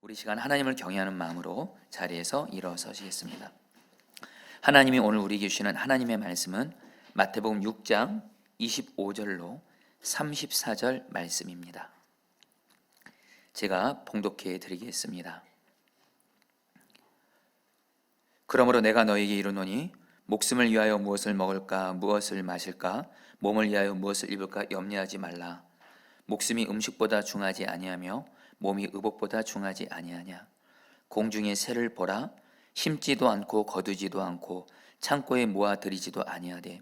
우리 시간 하나님을 경외하는 마음으로 자리에서 일어서시겠습니다. 하나님이 오늘 우리에게 주시는 하나님의 말씀은 마태복음 6장 25절로 34절 말씀입니다. 제가 봉독해 드리겠습니다. 그러므로 내가 너희에게 이르노니 목숨을 위하여 무엇을 먹을까 무엇을 마실까 몸을 위하여 무엇을 입을까 염려하지 말라. 목숨이 음식보다 중하지 아니하며 몸이 의복보다 중하지 아니하냐. 공중의 새를 보라. 심지도 않고 거두지도 않고 창고에 모아들이지도 아니하되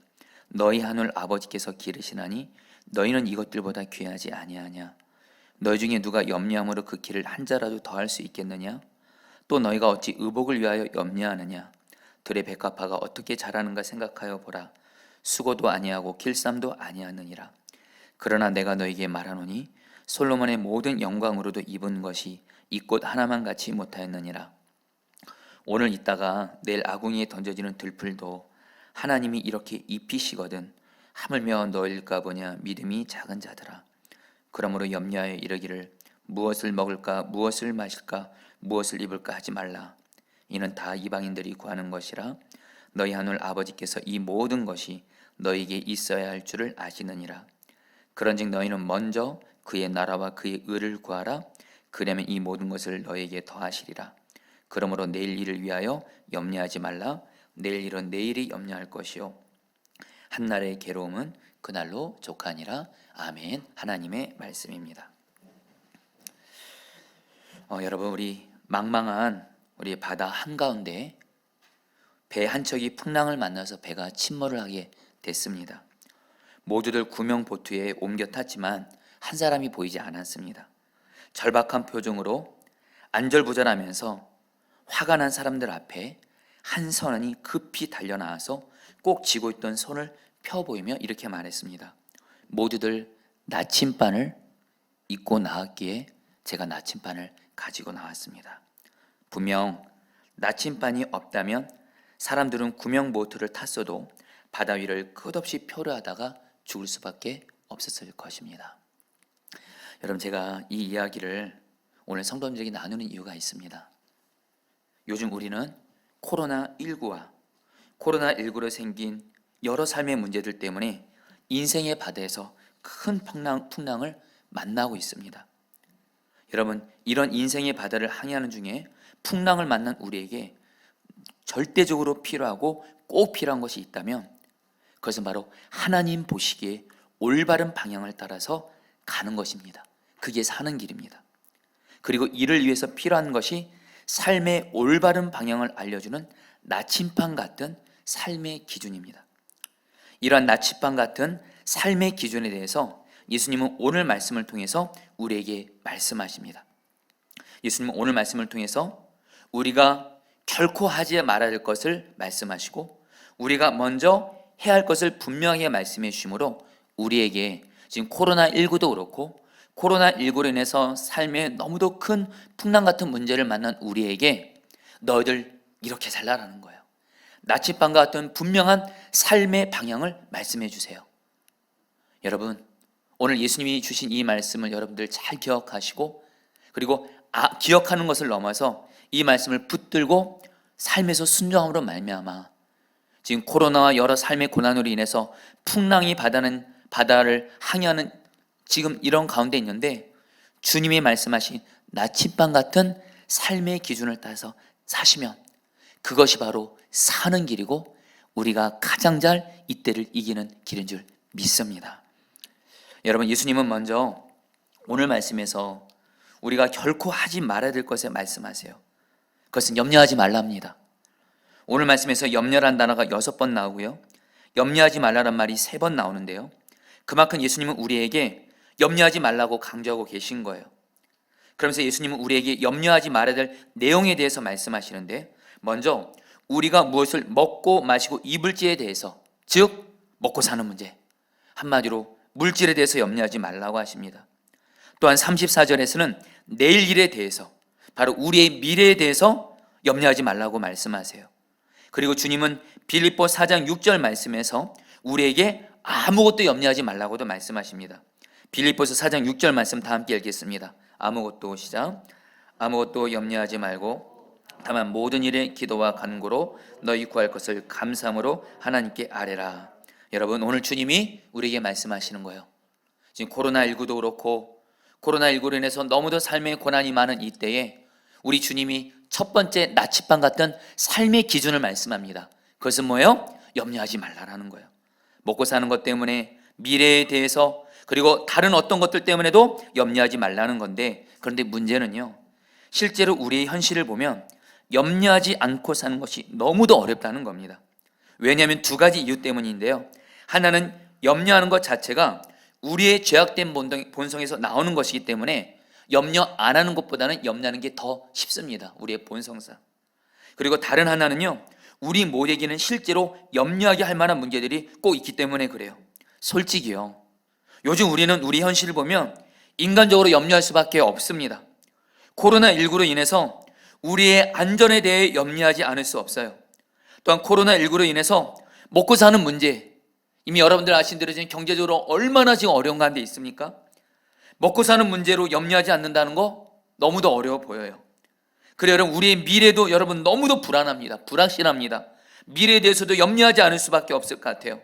너희 하늘 아버지께서 기르시나니 너희는 이것들보다 귀하지 아니하냐. 너희 중에 누가 염려함으로 그 길을 한 자라도 더할 수 있겠느냐. 또 너희가 어찌 의복을 위하여 염려하느냐. 들의 백합화가 어떻게 자라는가 생각하여 보라. 수고도 아니하고 길쌈도 아니하느니라. 그러나 내가 너희에게 말하노니 솔로몬의 모든 영광으로도 입은 것이 이 꽃 하나만 같이 못하였느니라. 오늘 있다가 내일 아궁이에 던져지는 들풀도 하나님이 이렇게 입히시거든 하물며 너일까 보냐. 믿음이 작은 자들아. 그러므로 염려하여 이르기를 무엇을 먹을까 무엇을 마실까 무엇을 입을까 하지 말라. 이는 다 이방인들이 구하는 것이라. 너희 하늘 아버지께서 이 모든 것이 너희에게 있어야 할 줄을 아시느니라. 그런즉 너희는 먼저 그의 나라와 그의 의를 구하라. 그러면 이 모든 것을 너희에게 더하시리라. 그러므로 내일 일을 위하여 염려하지 말라. 내일 일은 내일이 염려할 것이요 한날의 괴로움은 그날로 족하니라. 아멘. 하나님의 말씀입니다. 여러분, 우리 망망한 우리 바다 한가운데 배 한 척이 풍랑을 만나서 배가 침몰을 하게 됐습니다. 모두들 구명 보트에 옮겨 탔지만 한 사람이 보이지 않았습니다. 절박한 표정으로 안절부절하면서 화가 난 사람들 앞에 한 선원이 급히 달려나와서 꼭 쥐고 있던 손을 펴 보이며 이렇게 말했습니다. 모두들 나침반을 입고 나왔기에 제가 나침반을 가지고 나왔습니다. 분명 나침반이 없다면 사람들은 구명 보트를 탔어도 바다 위를 끝없이 표류하다가 죽을 수밖에 없었을 것입니다. 여러분, 제가 이 이야기를 오늘 성도님들에게 나누는 이유가 있습니다. 요즘 우리는 코로나19와 코로나19로 생긴 여러 삶의 문제들 때문에 인생의 바다에서 큰 풍랑을 만나고 있습니다. 여러분, 이런 인생의 바다를 항해하는 중에 풍랑을 만난 우리에게 절대적으로 필요하고 꼭 필요한 것이 있다면 그것은 바로 하나님 보시기에 올바른 방향을 따라서 가는 것입니다. 그게 사는 길입니다. 그리고 이를 위해서 필요한 것이 삶의 올바른 방향을 알려주는 나침반 같은 삶의 기준입니다. 이러한 나침반 같은 삶의 기준에 대해서 예수님은 오늘 말씀을 통해서 우리에게 말씀하십니다. 예수님은 오늘 말씀을 통해서 우리가 결코 하지 말아야 될 것을 말씀하시고 우리가 먼저 해야 할 것을 분명하게 말씀해 주심으로 우리에게 지금 코로나19도 그렇고 코로나19로 인해서 삶에 너무도 큰 풍랑 같은 문제를 만난 우리에게 너희들 이렇게 살라라는 거예요. 나침반과 같은 분명한 삶의 방향을 말씀해 주세요. 여러분, 오늘 예수님이 주신 이 말씀을 여러분들 잘 기억하시고 그리고 기억하는 것을 넘어서 이 말씀을 붙들고 삶에서 순종함으로 말미암아 지금 코로나와 여러 삶의 고난으로 인해서 풍랑이 바다를 항해하는 지금 이런 가운데 있는데 주님이 말씀하신 나침반 같은 삶의 기준을 따라서 사시면 그것이 바로 사는 길이고 우리가 가장 잘 이때를 이기는 길인 줄 믿습니다. 여러분, 예수님은 먼저 오늘 말씀에서 우리가 결코 하지 말아야 될 것에 말씀하세요. 그것은 염려하지 말랍니다. 오늘 말씀에서 염려란 단어가 6번 나오고요. 염려하지 말라란 말이 3번 나오는데요. 그만큼 예수님은 우리에게 염려하지 말라고 강조하고 계신 거예요. 그러면서 예수님은 우리에게 염려하지 말아야 될 내용에 대해서 말씀하시는데 먼저 우리가 무엇을 먹고 마시고 입을지에 대해서 즉 먹고 사는 문제 한마디로 물질에 대해서 염려하지 말라고 하십니다. 또한 34절에서는 내일 일에 대해서 바로 우리의 미래에 대해서 염려하지 말라고 말씀하세요. 그리고 주님은 빌립보 4장 6절 말씀에서 우리에게 아무것도 염려하지 말라고도 말씀하십니다. 빌립보서 4장 6절 말씀 다 함께 읽겠습니다. 아무것도 시작. 아무것도 염려하지 말고 다만 모든 일에 기도와 간구로 너희 구할 것을 감사함으로 하나님께 아뢰라. 여러분, 오늘 주님이 우리에게 말씀하시는 거예요. 지금 코로나19도 그렇고 코로나19로 인해서 너무도 삶의 고난이 많은 이때에 우리 주님이 첫 번째 나침반 같은 삶의 기준을 말씀합니다. 그것은 뭐예요? 염려하지 말라라는 거예요. 먹고 사는 것 때문에, 미래에 대해서, 그리고 다른 어떤 것들 때문에도 염려하지 말라는 건데, 그런데 문제는요, 실제로 우리의 현실을 보면 염려하지 않고 사는 것이 너무도 어렵다는 겁니다. 왜냐하면 두 가지 이유 때문인데요. 하나는 염려하는 것 자체가 우리의 죄악된 본성에서 나오는 것이기 때문에 염려 안 하는 것보다는 염려하는 게 더 쉽습니다. 우리의 본성상. 그리고 다른 하나는요, 우리 모두에게는 실제로 염려하게 할 만한 문제들이 꼭 있기 때문에 그래요. 솔직히요, 요즘 우리는 우리 현실을 보면 인간적으로 염려할 수밖에 없습니다. 코로나19로 인해서 우리의 안전에 대해 염려하지 않을 수 없어요. 또한 코로나19로 인해서 먹고 사는 문제, 이미 여러분들 아신 대로 지금 경제적으로 얼마나 지금 어려운 가운데 있습니까? 먹고 사는 문제로 염려하지 않는다는 거 너무도 어려워 보여요. 그래요, 여러분, 우리의 미래도 여러분 너무도 불안합니다. 불확실합니다. 미래에 대해서도 염려하지 않을 수밖에 없을 것 같아요.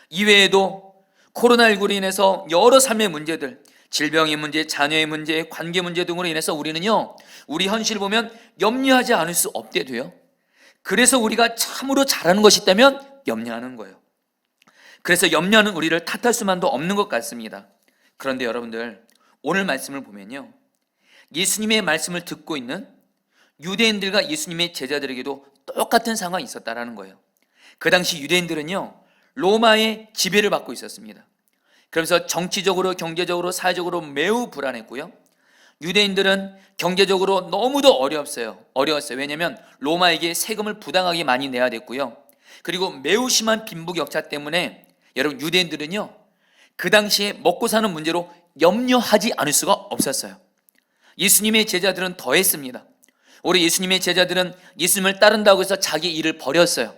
이외에도 코로나19로 인해서 여러 삶의 문제들, 질병의 문제, 자녀의 문제, 관계 문제 등으로 인해서 우리는요, 우리 현실을 보면 염려하지 않을 수 없게 돼요. 그래서 우리가 참으로 잘하는 것이 있다면 염려하는 거예요. 그래서 염려하는 우리를 탓할 수만도 없는 것 같습니다. 그런데 여러분들, 오늘 말씀을 보면요, 예수님의 말씀을 듣고 있는 유대인들과 예수님의 제자들에게도 똑같은 상황이 있었다라는 거예요. 그 당시 유대인들은요, 로마의 지배를 받고 있었습니다. 그러면서 정치적으로, 경제적으로, 사회적으로 매우 불안했고요, 유대인들은 경제적으로 너무도 어려웠어요. 왜냐하면 로마에게 세금을 부당하게 많이 내야 됐고요, 그리고 매우 심한 빈부격차 때문에 여러분, 유대인들은요, 그 당시에 먹고 사는 문제로 염려하지 않을 수가 없었어요. 예수님의 제자들은 더했습니다. 우리 예수님의 제자들은 예수님을 따른다고 해서 자기 일을 버렸어요.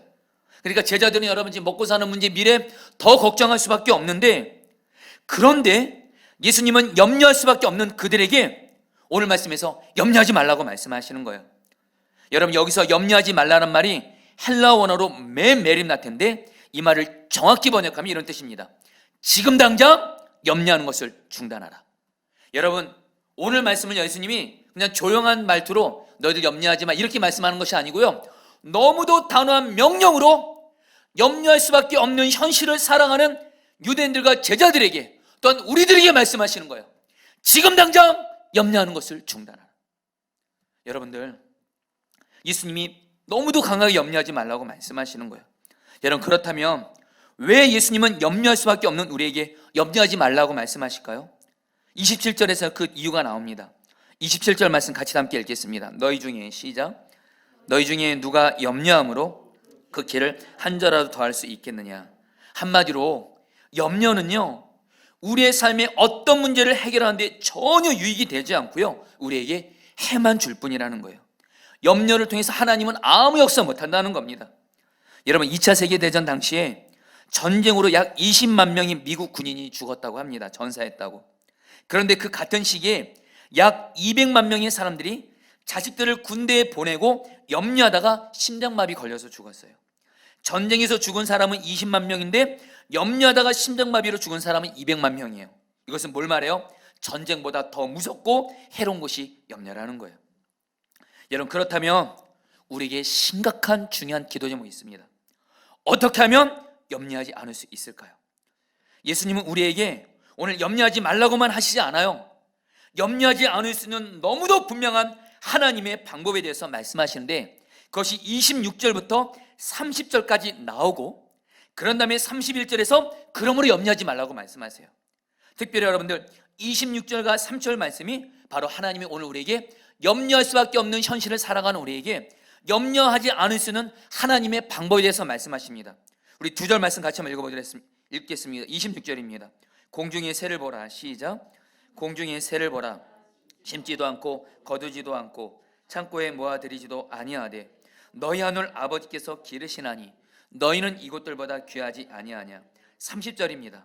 그러니까 제자들은 여러분 지금 먹고 사는 문제, 미래 더 걱정할 수밖에 없는데, 그런데 예수님은 염려할 수밖에 없는 그들에게 오늘 말씀에서 염려하지 말라고 말씀하시는 거예요. 여러분, 여기서 염려하지 말라는 말이 헬라어 원어로 메메림나텐데, 이 말을 정확히 번역하면 이런 뜻입니다. 지금 당장 염려하는 것을 중단하라. 여러분, 오늘 말씀은 예수님이 그냥 조용한 말투로 너희들 염려하지 마 이렇게 말씀하는 것이 아니고요, 너무도 단호한 명령으로 염려할 수밖에 없는 현실을 살아가는 유대인들과 제자들에게, 또한 우리들에게 말씀하시는 거예요. 지금 당장 염려하는 것을 중단하라. 여러분들, 예수님이 너무도 강하게 염려하지 말라고 말씀하시는 거예요. 여러분, 그렇다면 왜 예수님은 염려할 수밖에 없는 우리에게 염려하지 말라고 말씀하실까요? 27절에서 그 이유가 나옵니다. 27절 말씀 같이 함께 읽겠습니다. 너희 중에, 시작. 너희 중에 누가 염려함으로 그 길을 한 절라도 더할 수 있겠느냐. 한마디로 염려는요, 우리의 삶의 어떤 문제를 해결하는 데 전혀 유익이 되지 않고요, 우리에게 해만 줄 뿐이라는 거예요. 염려를 통해서 하나님은 아무 역사 못한다는 겁니다. 여러분, 2차 세계대전 당시에 전쟁으로 약 20만 명의 미국 군인이 죽었다고 합니다. 전사했다고. 그런데 그 같은 시기에 약 200만 명의 사람들이 자식들을 군대에 보내고 염려하다가 심장마비 걸려서 죽었어요. 전쟁에서 죽은 사람은 20만 명인데 염려하다가 심장마비로 죽은 사람은 200만 명이에요. 이것은 뭘 말해요? 전쟁보다 더 무섭고 해로운 것이 염려라는 거예요. 여러분, 그렇다면 우리에게 심각한 중요한 기도 제목이 있습니다. 어떻게 하면 염려하지 않을 수 있을까요? 예수님은 우리에게 오늘 염려하지 말라고만 하시지 않아요. 염려하지 않을 수 있는 너무도 분명한 하나님의 방법에 대해서 말씀하시는데, 그것이 26절부터 30절까지 나오고, 그런 다음에 31절에서 그러므로 염려하지 말라고 말씀하세요. 특별히 여러분들, 26절과 30절 말씀이 바로 하나님이 오늘 우리에게 염려할 수밖에 없는 현실을 살아가는 우리에게 염려하지 않을 수 있는 하나님의 방법에 대해서 말씀하십니다. 우리 두 절 말씀 같이 한번 읽겠습니다. 26절입니다. 공중의 새를 보라. 시작. 공중의 새를 보라. 심지도 않고 거두지도 않고 창고에 모아들이지도 아니하되 너희 하늘 아버지께서 기르시나니 너희는 이것들보다 귀하지 아니하냐. 30절입니다.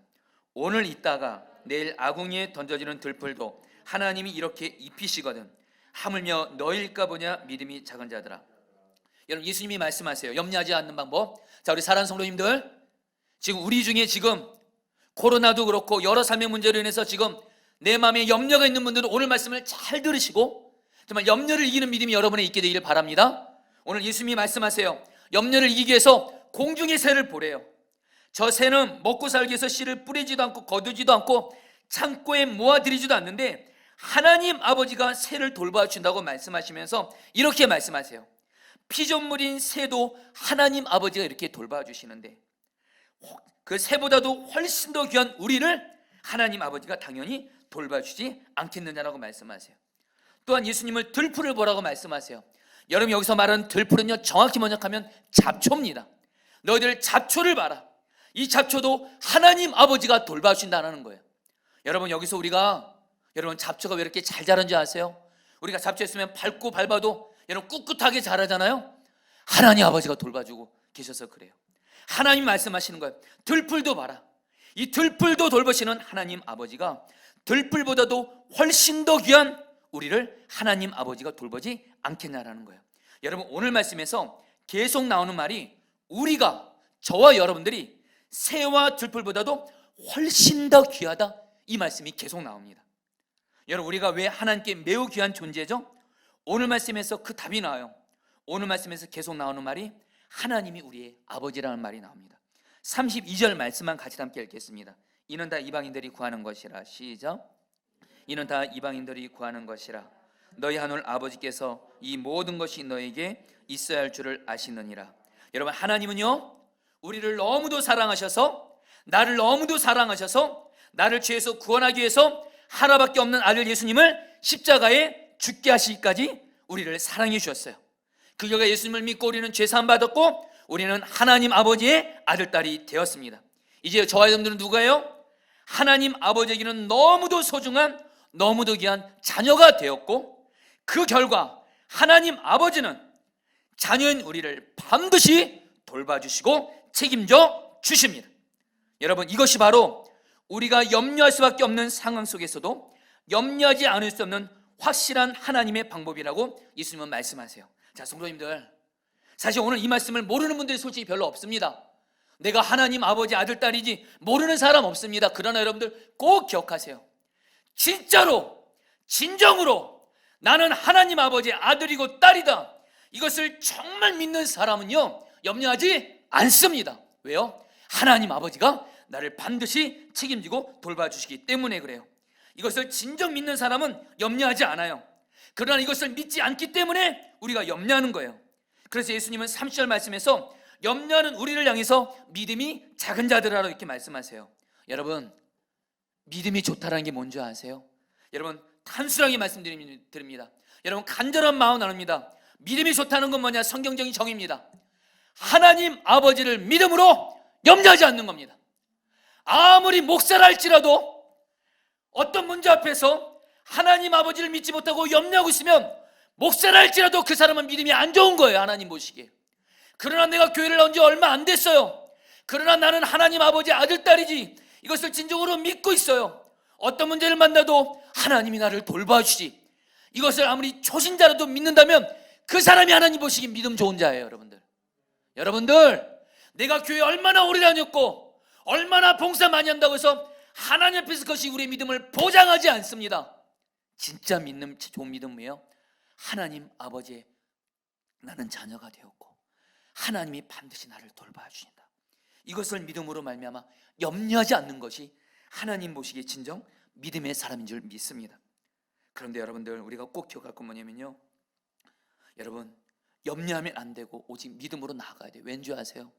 오늘 있다가 내일 아궁이에 던져지는 들풀도 하나님이 이렇게 입히시거든 하물며 너일까 보냐 믿음이 작은 자들아. 여러분, 예수님이 말씀하세요. 염려하지 않는 방법. 자, 우리 사랑하는 성도님들, 지금 우리 중에 지금 코로나도 그렇고 여러 삶의 문제로 인해서 지금 내 마음에 염려가 있는 분들은 오늘 말씀을 잘 들으시고 정말 염려를 이기는 믿음이 여러분에 있게 되기를 바랍니다. 오늘 예수님이 말씀하세요. 염려를 이기기 위해서 공중의 새를 보래요. 저 새는 먹고 살기 위해서 씨를 뿌리지도 않고 거두지도 않고 창고에 모아들이지도 않는데 하나님 아버지가 새를 돌봐준다고 말씀하시면서 이렇게 말씀하세요. 피조물인 새도 하나님 아버지가 이렇게 돌봐주시는데 그 새보다도 훨씬 더 귀한 우리를 하나님 아버지가 당연히 돌봐주지 않겠느냐라고 말씀하세요. 또한 예수님을 들풀을 보라고 말씀하세요. 여러분, 여기서 말하는 들풀은요, 정확히 번역하면 잡초입니다. 너희들 잡초를 봐라. 이 잡초도 하나님 아버지가 돌봐주신다는 거예요. 여러분, 여기서 우리가 여러분 잡초가 왜 이렇게 잘 자란지 아세요? 우리가 잡초 있으면 밟고 밟아도 여러분 꿋꿋하게 자라잖아요. 하나님 아버지가 돌봐주고 계셔서 그래요. 하나님 말씀하시는 거예요. 들풀도 봐라. 이 들풀도 돌보시는 하나님 아버지가 들풀보다도 훨씬 더 귀한 우리를 하나님 아버지가 돌보지 않겠냐라는 거예요. 여러분, 오늘 말씀에서 계속 나오는 말이 우리가, 저와 여러분들이 새와 들풀보다도 훨씬 더 귀하다, 이 말씀이 계속 나옵니다. 여러분, 우리가 왜 하나님께 매우 귀한 존재죠? 오늘 말씀에서 그 답이 나와요. 오늘 말씀에서 계속 나오는 말이 하나님이 우리의 아버지라는 말이 나옵니다. 32절 말씀만 같이 함께 읽겠습니다. 이는 다 이방인들이 구하는 것이라. 시작. 이는 다 이방인들이 구하는 것이라. 너희 하늘 아버지께서 이 모든 것이 너에게 있어야 할 줄을 아시느니라. 여러분, 하나님은요, 우리를 너무도 사랑하셔서, 나를 너무도 사랑하셔서 나를 죄에서 구원하기 위해서 하나밖에 없는 아들 예수님을 십자가에 죽게 하시기까지 우리를 사랑해 주셨어요. 그 결과 예수님을 믿고 우리는 죄사함 받았고 우리는 하나님 아버지의 아들딸이 되었습니다. 이제 저와 여러분들은 누가요? 하나님 아버지에게는 너무도 소중한, 너무도 귀한 자녀가 되었고, 그 결과 하나님 아버지는 자녀인 우리를 반드시 돌봐주시고 책임져 주십니다. 여러분, 이것이 바로 우리가 염려할 수밖에 없는 상황 속에서도 염려하지 않을 수 없는 확실한 하나님의 방법이라고 예수님은 말씀하세요. 자, 성도님들, 사실 오늘 이 말씀을 모르는 분들이 솔직히 별로 없습니다. 내가 하나님 아버지 아들 딸이지 모르는 사람 없습니다. 그러나 여러분들 꼭 기억하세요. 진짜로, 진정으로 나는 하나님 아버지의 아들이고 딸이다, 이것을 정말 믿는 사람은요, 염려하지 않습니다. 왜요? 하나님 아버지가 나를 반드시 책임지고 돌봐주시기 때문에 그래요. 이것을 진정 믿는 사람은 염려하지 않아요. 그러나 이것을 믿지 않기 때문에 우리가 염려하는 거예요. 그래서 예수님은 30절 말씀에서 염려하는 우리를 향해서 믿음이 작은 자들아라고 이렇게 말씀하세요. 여러분, 믿음이 좋다라는 게 뭔지 아세요? 여러분, 단순하게 말씀드립니다. 여러분, 간절한 마음 나눕니다. 믿음이 좋다는 건 뭐냐? 성경적인 정의입니다. 하나님 아버지를 믿음으로 염려하지 않는 겁니다. 아무리 목사라 할지라도 어떤 문제 앞에서 하나님 아버지를 믿지 못하고 염려하고 있으면 목사라 할지라도 그 사람은 믿음이 안 좋은 거예요, 하나님 보시기에. 그러나 내가 교회를 나온 지 얼마 안 됐어요. 그러나 나는 하나님 아버지 아들, 딸이지, 이것을 진정으로 믿고 있어요. 어떤 문제를 만나도 하나님이 나를 돌봐주시, 이것을 아무리 초신자라도 믿는다면 그 사람이 하나님 보시기 믿음 좋은 자예요. 여러분들, 내가 교회 얼마나 오래 다녔고 얼마나 봉사 많이 한다고 해서 하나님 앞에서 그것이 우리의 믿음을 보장하지 않습니다. 진짜 믿는 좋은 믿음이에요. 하나님 아버지의 나는 자녀가 되었고 하나님이 반드시 나를 돌봐주신다, 이것을 믿음으로 말미암아 염려하지 않는 것이 하나님 보시기에 진정 믿음의 사람인 줄 믿습니다. 그런데 여러분들, 우리가 꼭 기억할 건 뭐냐면요, 여러분, 염려하면 안 되고 오직 믿음으로 나아가야 돼요. 왠지 아세요?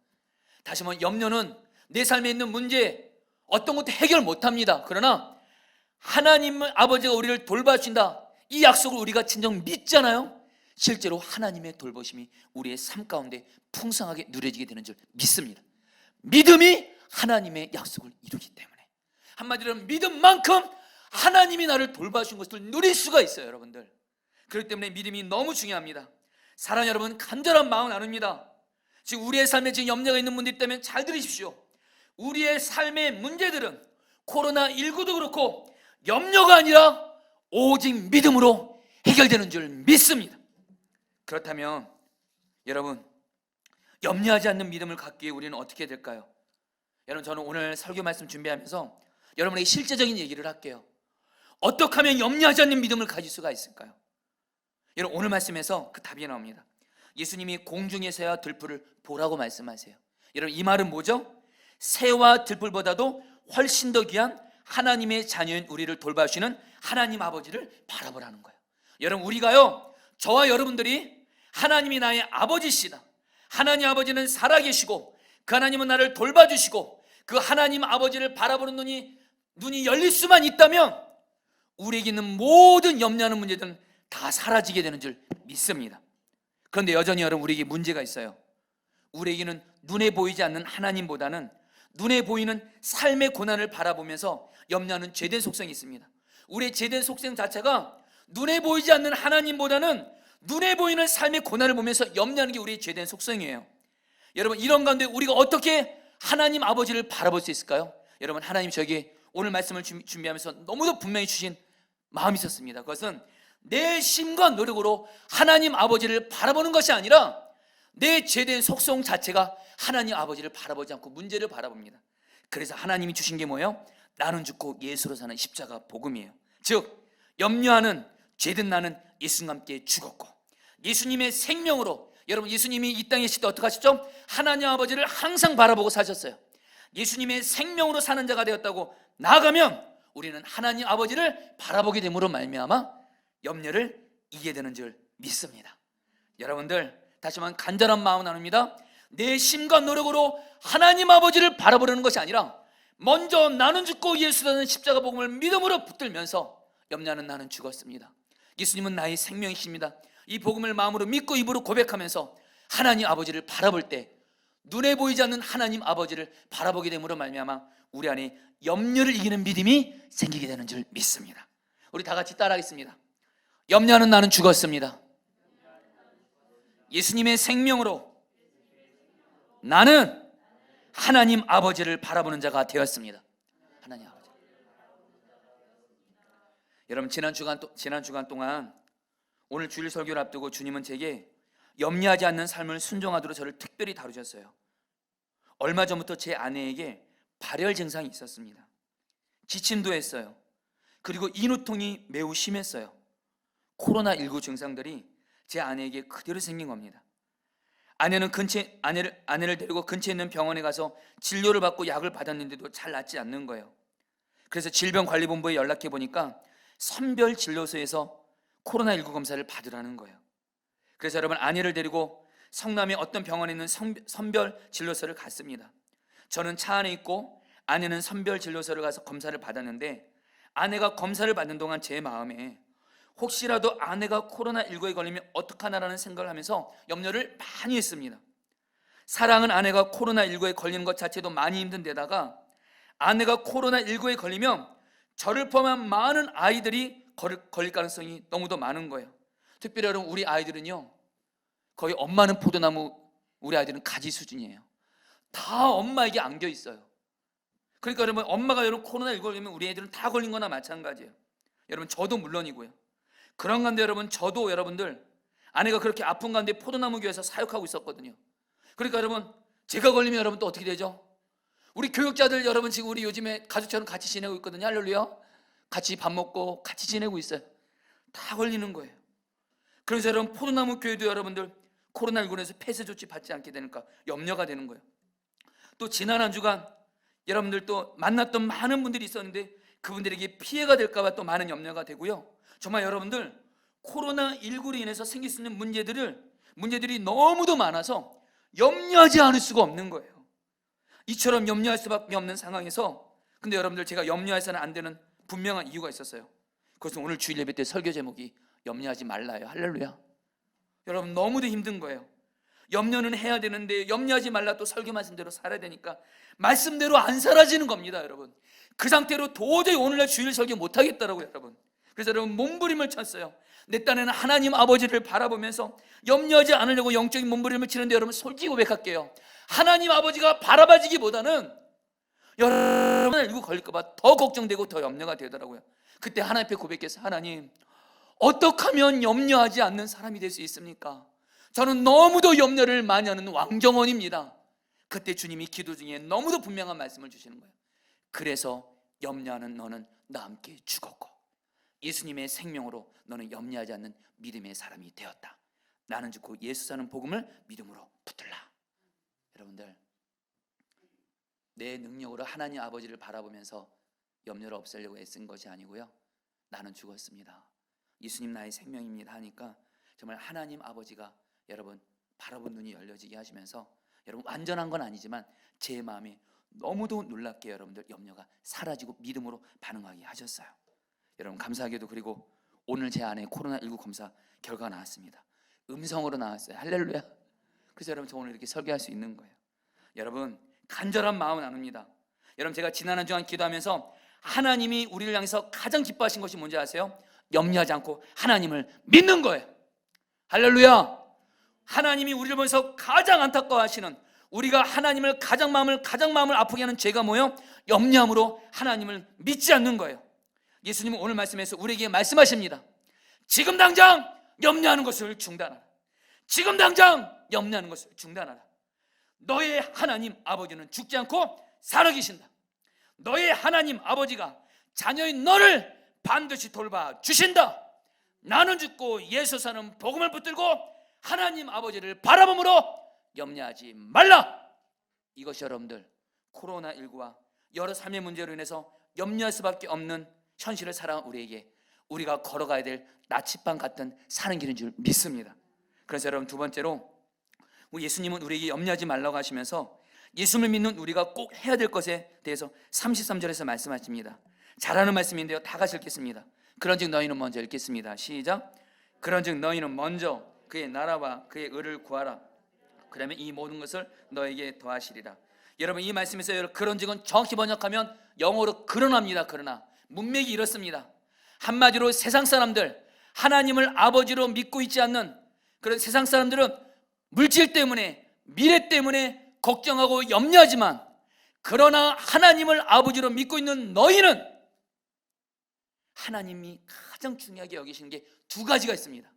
다시 한번, 염려는 내 삶에 있는 문제 어떤 것도 해결 못합니다. 그러나 하나님 아버지가 우리를 돌봐주신다, 이 약속을 우리가 진정 믿잖아요. 실제로 하나님의 돌보심이 우리의 삶 가운데 풍성하게 누려지게 되는 줄 믿습니다. 믿음이 하나님의 약속을 이루기 때문에, 한마디로 믿음만큼 하나님이 나를 돌봐준 것을 누릴 수가 있어요. 여러분들, 그렇기 때문에 믿음이 너무 중요합니다. 사랑하는 여러분, 간절한 마음 나눕니다. 지금 우리의 삶에 지금 염려가 있는 분들 있다면 잘 들으십시오. 우리의 삶의 문제들은 코로나19도 그렇고 염려가 아니라 오직 믿음으로 해결되는 줄 믿습니다. 그렇다면 여러분, 염려하지 않는 믿음을 갖기 위해 우리는 어떻게 해야 될까요? 여러분, 저는 오늘 설교 말씀 준비하면서 여러분에게 실제적인 얘기를 할게요. 어떻게 하면 염려하지 않는 믿음을 가질 수가 있을까요? 여러분, 오늘 말씀에서 그 답이 나옵니다. 예수님이 공중에서야 들풀을 보라고 말씀하세요. 여러분, 이 말은 뭐죠? 새와 들풀보다도 훨씬 더 귀한 하나님의 자녀인 우리를 돌봐주시는 하나님 아버지를 바라보라는 거예요. 여러분, 우리가요, 저와 여러분들이 하나님이 나의 아버지시다, 하나님 아버지는 살아계시고 그 하나님은 나를 돌봐주시고 그 하나님 아버지를 바라보는 눈이 열릴 수만 있다면 우리에게 있는 모든 염려하는 문제들은 다 사라지게 되는 줄 믿습니다. 그런데 여전히 여러분, 우리에게 문제가 있어요. 우리에게는 눈에 보이지 않는 하나님보다는 눈에 보이는 삶의 고난을 바라보면서 염려하는 죄된 속성이 있습니다. 우리의 죄된 속성 자체가 눈에 보이지 않는 하나님보다는 눈에 보이는 삶의 고난을 보면서 염려하는 게 우리의 죄된 속성이에요. 여러분, 이런 가운데 우리가 어떻게 하나님 아버지를 바라볼 수 있을까요? 여러분, 하나님 저에게 오늘 말씀을 준비하면서 너무도 분명히 주신 마음이 있었습니다. 그것은 내 심과 노력으로 하나님 아버지를 바라보는 것이 아니라 내 죄된 속성 자체가 하나님 아버지를 바라보지 않고 문제를 바라봅니다. 그래서 하나님이 주신 게 뭐예요? 나는 죽고 예수로 사는 십자가 복음이에요. 즉, 염려하는 죄된 나는 예수님과 함께 죽었고 예수님의 생명으로, 여러분, 예수님이 이 땅에 계실 때 어떻게 하셨죠? 하나님 아버지를 항상 바라보고 사셨어요. 예수님의 생명으로 사는 자가 되었다고 나아가면 우리는 하나님 아버지를 바라보게 됨으로 말미암아 염려를 이기게 되는 줄 믿습니다. 여러분들, 다시 한번 간절한 마음 나눕니다. 내 심과 노력으로 하나님 아버지를 바라보려는 것이 아니라 먼저 나는 죽고 예수라는 십자가 복음을 믿음으로 붙들면서 염려하는 나는 죽었습니다, 예수님은 나의 생명이십니다, 이 복음을 마음으로 믿고 입으로 고백하면서 하나님 아버지를 바라볼 때 눈에 보이지 않는 하나님 아버지를 바라보게 됨으로 말미암아 우리 안에 염려를 이기는 믿음이 생기게 되는 줄 믿습니다. 우리 다 같이 따라하겠습니다. 염려하는 나는 죽었습니다. 예수님의 생명으로 나는 하나님 아버지를 바라보는 자가 되었습니다. 하나님 아버지. 여러분, 지난 주간 동안 오늘 주일 설교를 앞두고 주님은 제게 염려하지 않는 삶을 순종하도록 저를 특별히 다루셨어요. 얼마 전부터 제 아내에게 발열 증상이 있었습니다. 기침도 했어요. 그리고 인후통이 매우 심했어요. 코로나19 증상들이 제 아내에게 그대로 생긴 겁니다. 아내를 데리고 근처에 있는 병원에 가서 진료를 받고 약을 받았는데도 잘 낫지 않는 거예요. 그래서 질병관리본부에 연락해 보니까 선별진료소에서 코로나19 검사를 받으라는 거예요. 그래서 여러분, 아내를 데리고 성남의 어떤 병원에 있는 선별진료소를 갔습니다. 저는 차 안에 있고 아내는 선별진료소를 가서 검사를 받았는데, 아내가 검사를 받는 동안 제 마음에 혹시라도 아내가 코로나19에 걸리면 어떡하나라는 생각을 하면서 염려를 많이 했습니다. 사랑하는 아내가 코로나19에 걸리는 것 자체도 많이 힘든 데다가 아내가 코로나19에 걸리면 저를 포함한 많은 아이들이 걸릴 가능성이 너무도 많은 거예요. 특별히 여러분, 우리 아이들은요, 거의 엄마는 포도나무, 우리 아이들은 가지 수준이에요. 다 엄마에게 안겨 있어요. 그러니까 여러분, 엄마가 여러분 코로나19 걸리면 우리 애들은 다 걸린 거나 마찬가지예요. 여러분, 저도 물론이고요. 그런 가운데 여러분, 저도 여러분들 아내가 그렇게 아픈 가운데 포도나무 교회에서 사역하고 있었거든요. 그러니까 여러분, 제가 걸리면 여러분 또 어떻게 되죠? 우리 교육자들 여러분, 지금 우리 요즘에 가족처럼 같이 지내고 있거든요. 할렐루야. 같이 밥 먹고 같이 지내고 있어요. 다 걸리는 거예요. 그래서 여러분, 포도나무 교회도 여러분들 코로나19에서 폐쇄 조치 받지 않게 되니까 염려가 되는 거예요. 또 지난 한 주간 여러분들 또 만났던 많은 분들이 있었는데 그분들에게 피해가 될까 봐 또 많은 염려가 되고요. 정말 여러분들, 코로나19로 인해서 생길 수 있는 문제들이 너무도 많아서 염려하지 않을 수가 없는 거예요. 이처럼 염려할 수밖에 없는 상황에서, 근데 여러분들, 제가 염려해서는 안 되는 분명한 이유가 있었어요. 그것은 오늘 주일 예배 때 설교 제목이 염려하지 말라요. 할렐루야. 여러분, 너무도 힘든 거예요. 염려는 해야 되는데 염려하지 말라, 또 설교 말씀대로 살아야 되니까 말씀대로 안 살아지는 겁니다. 여러분, 그 상태로 도저히 오늘날 주일 설교 못하겠더라고요. 여러분, 그래서 여러분, 몸부림을 쳤어요. 내 딴에는 하나님 아버지를 바라보면서 염려하지 않으려고 영적인 몸부림을 치는데, 여러분, 솔직히 고백할게요. 하나님 아버지가 바라봐지기보다는 여러분, 이거 걸릴까 봐 더 걱정되고 더 염려가 되더라고요. 그때 하나님 앞에 고백해서, 하나님, 어떻게 하면 염려하지 않는 사람이 될 수 있습니까? 저는 너무도 염려를 많이 하는 왕정원입니다. 그때 주님이 기도 중에 너무도 분명한 말씀을 주시는 거예요. 그래서 염려하는 너는 나와 함께 죽었고 예수님의 생명으로 너는 염려하지 않는 믿음의 사람이 되었다. 나는 죽고 예수 사는 복음을 믿음으로 붙들라. 여러분들, 내 능력으로 하나님 아버지를 바라보면서 염려를 없애려고 애쓴 것이 아니고요, 나는 죽었습니다, 예수님 나의 생명입니다 하니까 정말 하나님 아버지가 여러분 바라본 눈이 열려지게 하시면서, 여러분 완전한 건 아니지만 제 마음에 너무도 놀랍게 여러분들 염려가 사라지고 믿음으로 반응하게 하셨어요. 여러분 감사하게도 그리고 오늘 제 안에 코로나19 검사 결과가 나왔습니다. 음성으로 나왔어요. 할렐루야. 그래서 여러분 저 오늘 이렇게 설교할 수 있는 거예요. 여러분 간절한 마음을 나눕니다. 여러분 제가 지난 한 주간 기도하면서 하나님이 우리를 향해서 가장 기뻐하신 것이 뭔지 아세요? 염려하지 않고 하나님을 믿는 거예요. 할렐루야. 하나님이 우리를 보면서 가장 안타까워하시는, 우리가 하나님을 가장 마음을 아프게 하는 죄가 뭐예요? 염려함으로 하나님을 믿지 않는 거예요. 예수님은 오늘 말씀에서 우리에게 말씀하십니다. 지금 당장 염려하는 것을 중단하라. 지금 당장 염려하는 것을 중단하라. 너의 하나님 아버지는 죽지 않고 살아계신다. 너의 하나님 아버지가 자녀인 너를 반드시 돌봐 주신다. 나는 죽고 예수 사는 복음을 붙들고 하나님 아버지를 바라봄으로 염려하지 말라. 이것이 여러분들 코로나19와 여러 삶의 문제로 인해서 염려할 수밖에 없는 현실을 살아온 우리에게 우리가 걸어가야 될 나침반 같은 사는 길인 줄 믿습니다. 그래서 여러분 두 번째로, 예수님은 우리에게 염려하지 말라고 하시면서 예수를 믿는 우리가 꼭 해야 될 것에 대해서 33절에서 말씀하십니다. 잘하는 말씀인데요, 다 같이 읽겠습니다. 그런즉 너희는 먼저, 읽겠습니다. 시작. 그런즉 너희는 먼저 그의 나라와 그의 의를 구하라. 그러면 이 모든 것을 너에게 더하시리라. 여러분 이 말씀에서 그런즉은 정확히 번역하면 영어로 그러나입니다. 그러나 문맥이 이렇습니다. 한마디로 세상 사람들, 하나님을 아버지로 믿고 있지 않는 그런 세상 사람들은 물질 때문에, 미래 때문에 걱정하고 염려하지만, 그러나 하나님을 아버지로 믿고 있는 너희는 하나님이 가장 중요하게 여기시는 게 두 가지가 있습니다.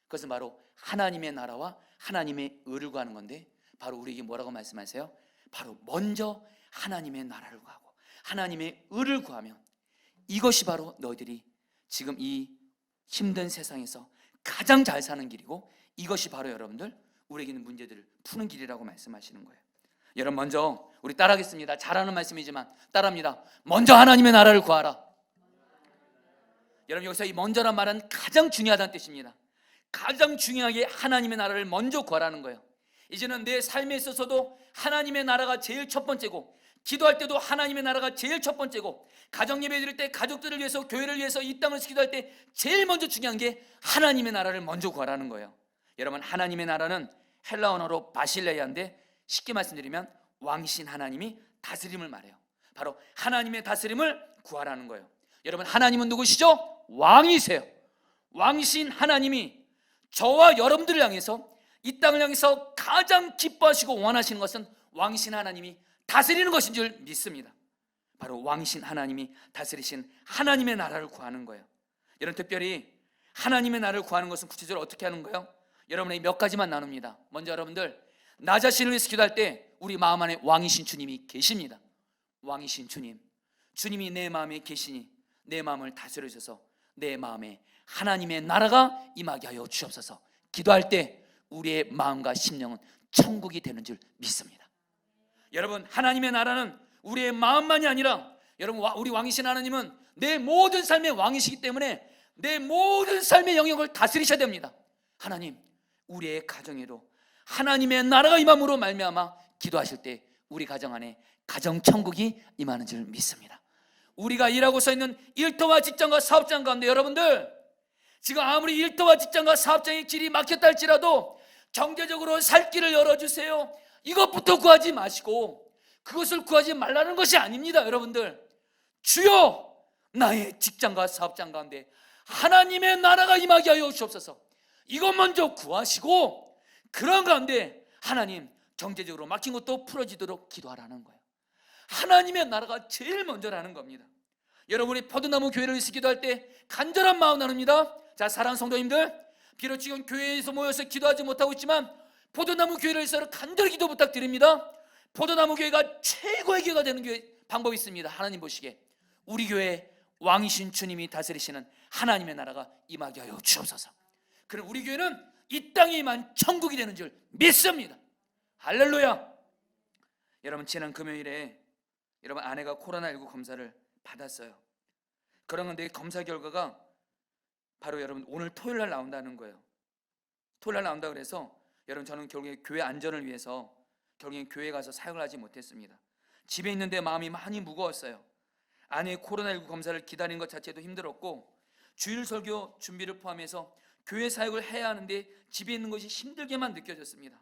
그것은 바로 하나님의 나라와 하나님의 의를 구하는 건데, 바로 우리에게 뭐라고 말씀하세요? 바로 먼저 하나님의 나라를 구하고 하나님의 의를 구하면 이것이 바로 너희들이 지금 이 힘든 세상에서 가장 잘 사는 길이고, 이것이 바로 여러분들 우리에게 있는 문제들을 푸는 길이라고 말씀하시는 거예요. 여러분 먼저 우리 따라하겠습니다. 잘하는 말씀이지만 따라합니다. 먼저 하나님의 나라를 구하라. 여러분 여기서 이 먼저란 말은 가장 중요하다는 뜻입니다. 가장 중요하게 하나님의 나라를 먼저 구하라는 거예요. 이제는 내 삶에 있어서도 하나님의 나라가 제일 첫 번째고, 기도할 때도 하나님의 나라가 제일 첫 번째고, 가정 예배 드릴 때 가족들을 위해서, 교회를 위해서 이 땅을 기도할 때 제일 먼저 중요한 게 하나님의 나라를 먼저 구하라는 거예요. 여러분 하나님의 나라는 헬라 언어로 바실레이아인데, 쉽게 말씀드리면 왕이신 하나님이 다스림을 말해요. 바로 하나님의 다스림을 구하라는 거예요. 여러분 하나님은 누구시죠? 왕이세요. 왕이신 하나님이 저와 여러분들을 향해서, 이 땅을 향해서 가장 기뻐하시고 원하시는 것은 왕이신 하나님이 다스리는 것인 줄 믿습니다. 바로 왕이신 하나님이 다스리신 하나님의 나라를 구하는 거예요. 여러분 특별히 하나님의 나라를 구하는 것은 구체적으로 어떻게 하는 거예요? 여러분에게 몇 가지만 나눕니다. 먼저 여러분들, 나 자신을 위해서 기도할 때 우리 마음 안에 왕이신 주님이 계십니다. 왕이신 주님, 주님이 내 마음에 계시니 내 마음을 다스려 주셔서 내 마음에 하나님의 나라가 임하게 하여 주옵소서. 기도할 때 우리의 마음과 심령은 천국이 되는 줄 믿습니다. 여러분 하나님의 나라는 우리의 마음만이 아니라, 여러분 우리 왕이신 하나님은 내 모든 삶의 왕이시기 때문에 내 모든 삶의 영역을 다스리셔야 됩니다. 하나님, 우리의 가정에도 하나님의 나라가 임함으로 말미암아 기도하실 때 우리 가정 안에 가정 천국이 임하는 줄 믿습니다. 우리가 일하고 서 있는 일터와 직장과 사업장 가운데 여러분들, 지금 아무리 일터와 직장과 사업장의 길이 막혔다 할지라도 경제적으로 살 길을 열어주세요, 이것부터 구하지 마시고, 그것을 구하지 말라는 것이 아닙니다. 여러분들, 주여 나의 직장과 사업장 가운데 하나님의 나라가 임하게 하여 주옵소서, 이것 먼저 구하시고, 그런 가운데 하나님 경제적으로 막힌 것도 풀어지도록 기도하라는 거예요. 하나님의 나라가 제일 먼저라는 겁니다. 여러분이 포도나무 교회를 위해서 기도할 때 간절한 마음 나눕니다. 자, 사랑하는 성도님들, 비록 지금 교회에서 모여서 기도하지 못하고 있지만 포도나무 교회를 위해서 간절히 기도 부탁드립니다. 포도나무 교회가 최고의 교회가 되는 방법이 있습니다. 하나님 보시기에 우리 교회 왕이신 주님이 다스리시는 하나님의 나라가 임하게 하여 주옵소서. 그럼 우리 교회는 이 땅에 임한 천국이 되는 줄 믿습니다. 할렐루야. 여러분, 지난 금요일에 여러분 아내가 코로나19 검사를 받았어요. 그런데 검사 결과가 바로 여러분 오늘 토요일 날 나온다는 거예요. 토요일 날 나온다 그래서 여러분 저는 결국에 교회 안전을 위해서 결국엔 교회 가서 사역을 하지 못했습니다. 집에 있는데 마음이 많이 무거웠어요. 아내의 코로나19 검사를 기다리는 것 자체도 힘들었고 주일 설교 준비를 포함해서 교회 사역을 해야 하는데 집에 있는 것이 힘들게만 느껴졌습니다.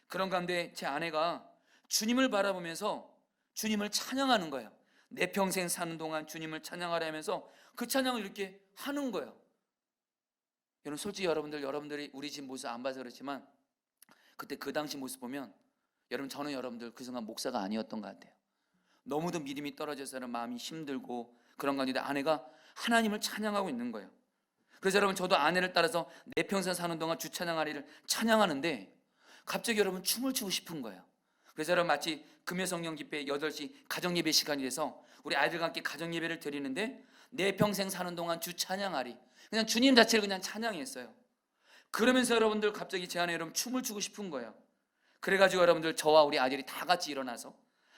그런 가운데 제 아내가 주님을 바라보면서 주님을 찬양하는 거예요. 내 평생 사는 동안 주님을 찬양하려 하면서 그 찬양을 이렇게 하는 거예요. 여러분, 솔직히 여러분들이 우리 집 모습 안 봐서 그렇지만 그때 그 당시 모습 보면 여러분, 저는 여러분들 그 순간 목사가 아니었던 것 같아요. 너무도 믿음이 떨어져서 마음이 힘들고 그런 가운데 아내가 하나님을 찬양하고 있는 거예요. 그래서 여러분, 저도 아내를 따라서 내 평생 사는 동안 주 찬양하리를 찬양하는데 갑자기 여러분 춤을 추고 싶은 거예요. 그래서 여러분 마치 금요성령 집회 8시 가정예배 시간이 돼서 우리 아이들과 함께 가정예배를 드리는데 내 평생 사는 동안 주 찬양하리, 그냥 주님 자체를 그냥 찬양했어요. 그러면서 여러분들 갑자기 제 안에 여러분 춤을 추고 싶은 거예요. 그래가지고 여러분들 저와 우리 아들이 다 같이 일어나서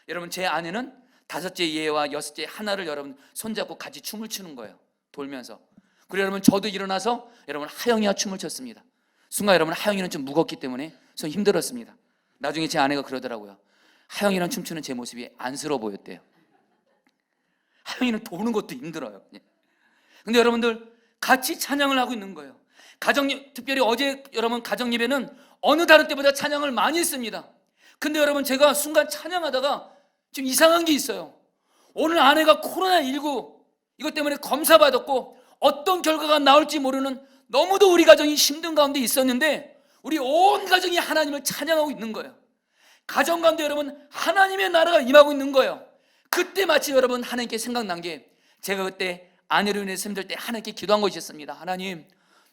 여러분 제 아내는 5째 얘와 6째 하나를 여러분 손잡고 같이 춤을 추는 거예요. 돌면서. 그리고 여러분 저도 일어나서 여러분 하영이와 춤을 췄습니다. 순간 여러분 하영이는 좀 무겁기 때문에 좀 힘들었습니다. 나중에 제 아내가 그러더라고요. 하영이랑 춤추는 제 모습이 안쓰러워 보였대요. 하영이는 도는 것도 힘들어요. 근데 여러분들 같이 찬양을 하고 있는 거예요. 특별히 어제 여러분 가정예배는 어느 다른 때보다 찬양을 많이 했습니다. 근데 여러분 제가 순간 찬양하다가 좀 이상한 게 있어요. 오늘 아내가 코로나19 이것 때문에 검사받았고 어떤 결과가 나올지 모르는 너무도 우리 가정이 힘든 가운데 있었는데 우리 온 가정이 하나님을 찬양하고 있는 거예요. 가정 가운데 여러분 하나님의 나라가 임하고 있는 거예요. 그때 마치 여러분 하나님께 생각난 게 제가 그때 아내로 인해서 힘들 때 하나님께 기도한 것이 있습니다. 하나님,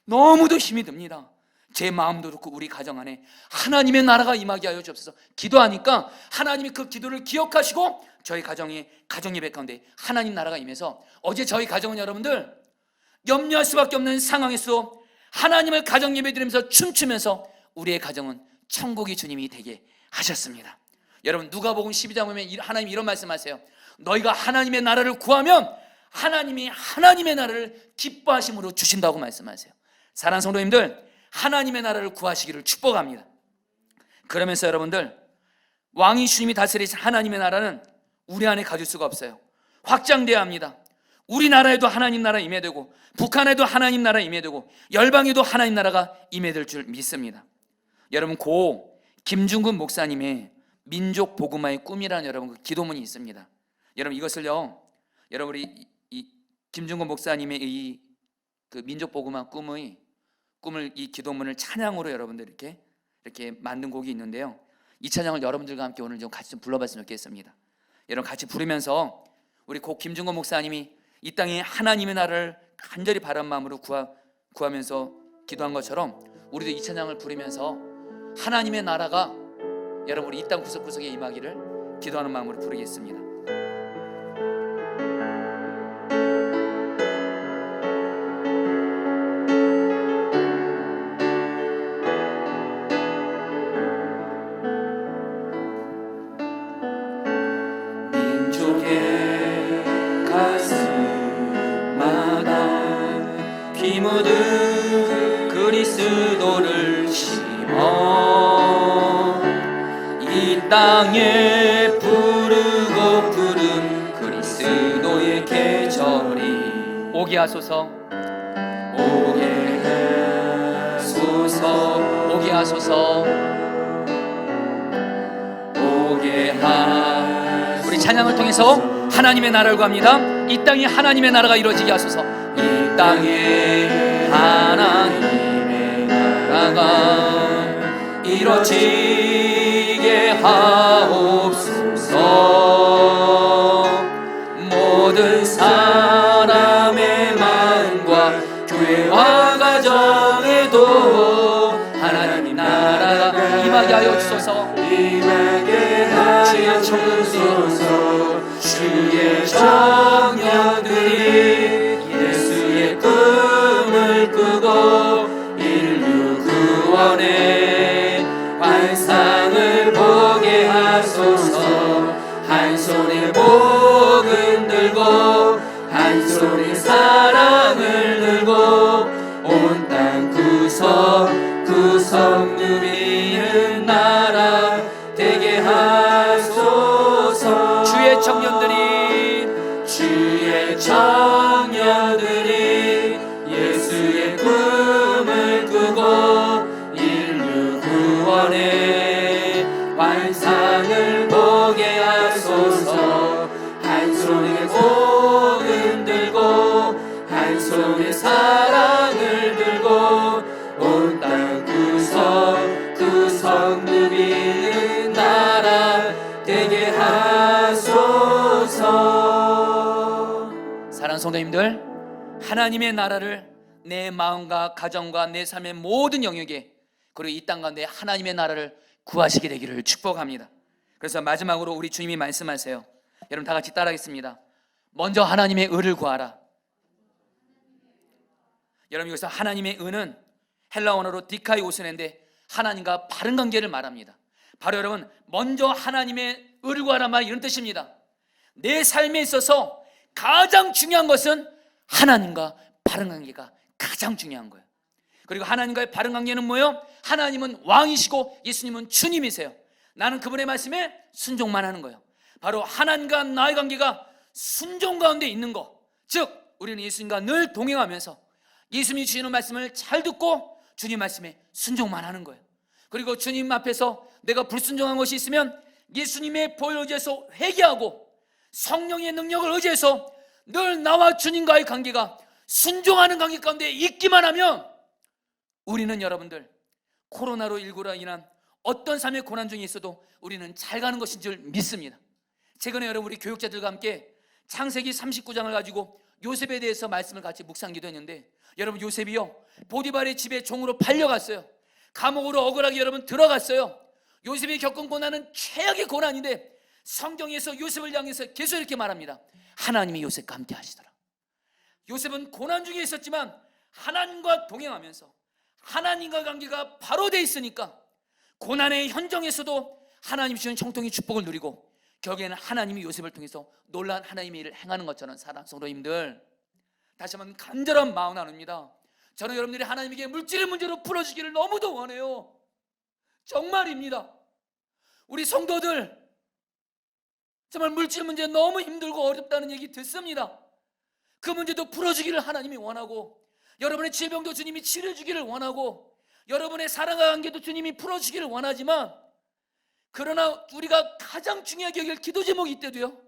너무도 힘이 듭니다. 제 마음도 그렇고 우리 가정 안에 하나님의 나라가 임하게 하여 주옵소서. 기도하니까 하나님이 그 기도를 기억하시고 저희 가정의 가정예배 가운데 하나님 나라가 임해서 어제 저희 가정은 여러분들 염려할 수밖에 없는 상황에서 하나님을 가정예배 드리면서 춤추면서 우리의 가정은 천국의 주님이 되게 하셨습니다. 여러분 누가복음 12장 보면 하나님이 이런 말씀하세요. 너희가 하나님의 나라를 구하면 하나님이 하나님의 나라를 기뻐하심으로 주신다고 말씀하세요. 사랑하는 성도님들, 하나님의 나라를 구하시기를 축복합니다. 그러면서 여러분들 왕이 주님이 다스리신 하나님의 나라는 우리 안에 가질 수가 없어요. 확장돼야 합니다. 우리나라에도 하나님 나라 임해되고 북한에도 하나님 나라 임해되고 열방에도 하나님 나라가 임해될 줄 믿습니다. 여러분 고 김중근 목사님의 민족 복음화의 꿈이라는 여러분 그 기도문이 있습니다. 여러분 이것을요, 여러분 우리 이 김중근 목사님의 이 그 민족 복음화 꿈을 이 기도문을 찬양으로 여러분들 이렇게 만든 곡이 있는데요. 이 찬양을 여러분들과 함께 오늘 좀 같이 좀 불러봤으면 좋겠습니다. 여러분 같이 부르면서 우리 고 김중근 목사님이 이 땅에 하나님의 나라를 간절히 바란 마음으로 구하면서 기도한 것처럼 우리도 이 찬양을 부르면서 하나님의 나라가 여러분 우리 이 땅 구석구석에 임하기를 기도하는 마음으로 부르겠습니다. 민족의 가슴마다 피 묻은 그리스도를 심어 이 땅에 부르고 부른 그리스도의 계절이 오게 하소서, 오게 하소서, 오게 하소서, 오게 하소서. 우리 찬양을 통해서 하나님의 나라를 구합니다. 이 땅에 하나님의 나라가 이루어지게 하소서. 이 땅에 하나님의 나라가 이루어지게 하옵소서. 모든 사람의 마음과 교회와 임하게 하여 주소서. 임하게 하여 주소서. 주의 청년들이 예수의 꿈을 꾸고 인류 구원의 환상을 보게 하소서. 한 손에 복음 들고 한 손에 사랑을 들고 온 땅 구석구석 누리는 나라 되게 하소서. 주의 청년들이 예수의 꿈을 꾸고 인류 구원의 환상을 보게 하소서. 한 손에 복음 들고 한 손에 사랑을 들고 온 땅 구석구석 누리는 나라 되게 하소서. 사랑하는 성도님들, 하나님의 나라를 내 마음과 가정과 내 삶의 모든 영역에, 그리고 이 땅 가운데 하나님의 나라를 구하시게 되기를 축복합니다. 그래서 마지막으로 우리 주님이 말씀하세요. 여러분 다 같이 따라하겠습니다. 먼저 하나님의 의를 구하라. 여러분, 여기서 하나님의 의는 헬라 언어로 디카이오스인데 하나님과 바른 관계를 말합니다. 바로 여러분, 먼저 하나님의 의를 구하라 말 이런 뜻입니다. 내 삶에 있어서 가장 중요한 것은 하나님과 바른 관계가 가장 중요한 거예요. 그리고 하나님과의 바른 관계는 뭐예요? 하나님은 왕이시고 예수님은 주님이세요. 나는 그분의 말씀에 순종만 하는 거예요. 바로 하나님과 나의 관계가 순종 가운데 있는 거, 즉 우리는 예수님과 늘 동행하면서 예수님이 주시는 말씀을 잘 듣고 주님 말씀에 순종만 하는 거예요. 그리고 주님 앞에서 내가 불순종한 것이 있으면 예수님의 보혈 의지해서 회개하고 성령의 능력을 의지해서 늘 나와 주님과의 관계가 순종하는 관계 가운데 있기만 하면 우리는 여러분들 코로나19로 인한 어떤 삶의 고난 중에 있어도 우리는 잘 가는 것인 줄 믿습니다. 최근에 여러분 우리 교육자들과 함께 창세기 39장을 가지고 요셉에 대해서 말씀을 같이 묵상기도 했는데, 여러분 요셉이요 보디발의 집에 종으로 팔려갔어요. 감옥으로 억울하게 여러분 들어갔어요. 요셉이 겪은 고난은 최악의 고난인데 성경에서 요셉을 향해서 계속 이렇게 말합니다. 하나님이 요셉과 함께 하시더라. 요셉은 고난 중에 있었지만 하나님과 동행하면서 하나님과 관계가 바로 돼 있으니까 고난의 현장에서도 하나님 주신 형통의 축복을 누리고 결국에는 하나님이 요셉을 통해서 놀라운 하나님의 일을 행하는 것처럼. 사랑하는 성도님들, 다시 한번 간절한 마음 나눕니다. 저는 여러분들이 하나님에게 물질의 문제로 풀어주기를 너무도 원해요. 정말입니다. 우리 성도들 정말 물질 문제 너무 힘들고 어렵다는 얘기 듣습니다. 그 문제도 풀어주기를 하나님이 원하고, 여러분의 질병도 주님이 치료해주기를 원하고, 여러분의 사랑과 관계도 주님이 풀어주기를 원하지만, 그러나 우리가 가장 중요하게 여길 기도 제목이 있대도요,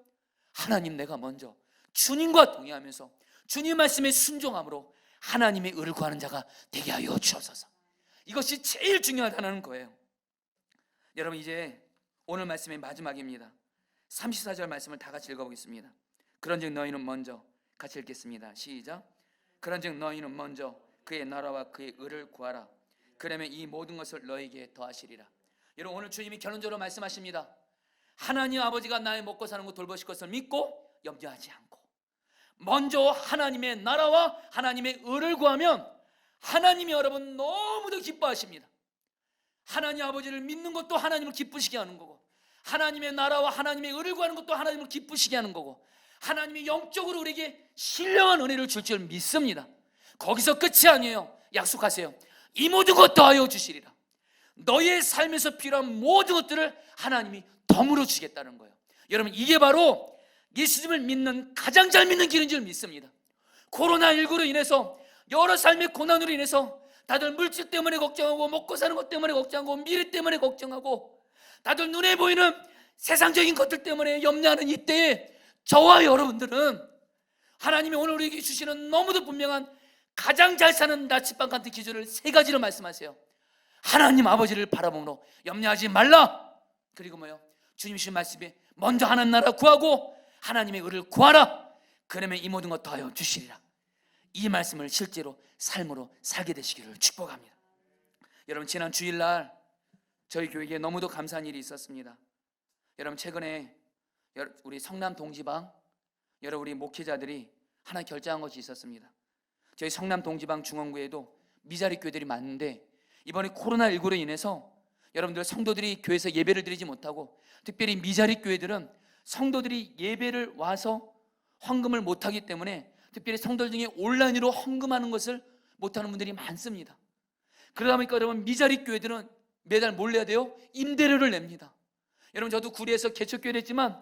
하나님 내가 먼저 주님과 동행하면서 주님 말씀에 순종함으로 하나님의 의를 구하는 자가 되게 하여 주옵소서. 이것이 제일 중요하다는 거예요. 여러분 이제 오늘 말씀의 마지막입니다. 34절 말씀을 다 같이 읽어보겠습니다. 그런즉 너희는 먼저, 같이 읽겠습니다. 시작. 그런즉 너희는 먼저 그의 나라와 그의 의를 구하라. 그러면 이 모든 것을 너희에게 더하시리라. 여러분 오늘 주님이 결론적으로 말씀하십니다. 하나님 아버지가 나의 먹고 사는 것 돌보실 것을 믿고 염려하지 않고 먼저 하나님의 나라와 하나님의 의를 구하면 하나님이 여러분 너무도 기뻐하십니다. 하나님 아버지를 믿는 것도 하나님을 기쁘시게 하는 거고, 하나님의 나라와 하나님의 의를 구하는 것도 하나님을 기쁘시게 하는 거고, 하나님이 영적으로 우리에게 신령한 은혜를 줄 줄 믿습니다. 거기서 끝이 아니에요. 약속하세요. 이 모든 것 더하여 주시리라. 너의 삶에서 필요한 모든 것들을 하나님이 덤으로 주겠다는 거예요. 여러분 이게 바로 예수님을 믿는 가장 잘 믿는 길인 줄 믿습니다. 코로나19로 인해서 여러 삶의 고난으로 인해서 다들 물질 때문에 걱정하고 먹고 사는 것 때문에 걱정하고 미래 때문에 걱정하고 다들 눈에 보이는 세상적인 것들 때문에 염려하는 이때에 저와 여러분들은 하나님이 오늘 우리에게 주시는 너무도 분명한 가장 잘 사는 나침반 같은 기준을 세 가지로 말씀하세요. 하나님 아버지를 바라보므로 염려하지 말라. 그리고 뭐요? 주님 주신 말씀에 먼저 하나님 나라 구하고 하나님의 의를 구하라. 그러면 이 모든 것 더하여 주시리라. 이 말씀을 실제로 삶으로 살게 되시기를 축복합니다. 여러분 지난 주일날 저희 교회에 너무도 감사한 일이 있었습니다. 여러분, 최근에 우리 성남 동지방 여러 우리 목회자들이 하나 결정한 것이 있었습니다. 저희 성남 동지방 중원구에도 미자리 교회들이 많은데 이번에 코로나19로 인해서 여러분들 성도들이 교회에서 예배를 드리지 못하고, 특별히 미자리 교회들은 성도들이 예배를 와서 헌금을 못하기 때문에 특별히 성도들 중에 온라인으로 헌금하는 것을 못하는 분들이 많습니다. 그러다 보니까 여러분, 미자리 교회들은 매달 뭘 내야 돼요? 임대료를 냅니다. 여러분, 저도 구리에서 개척교회를 했지만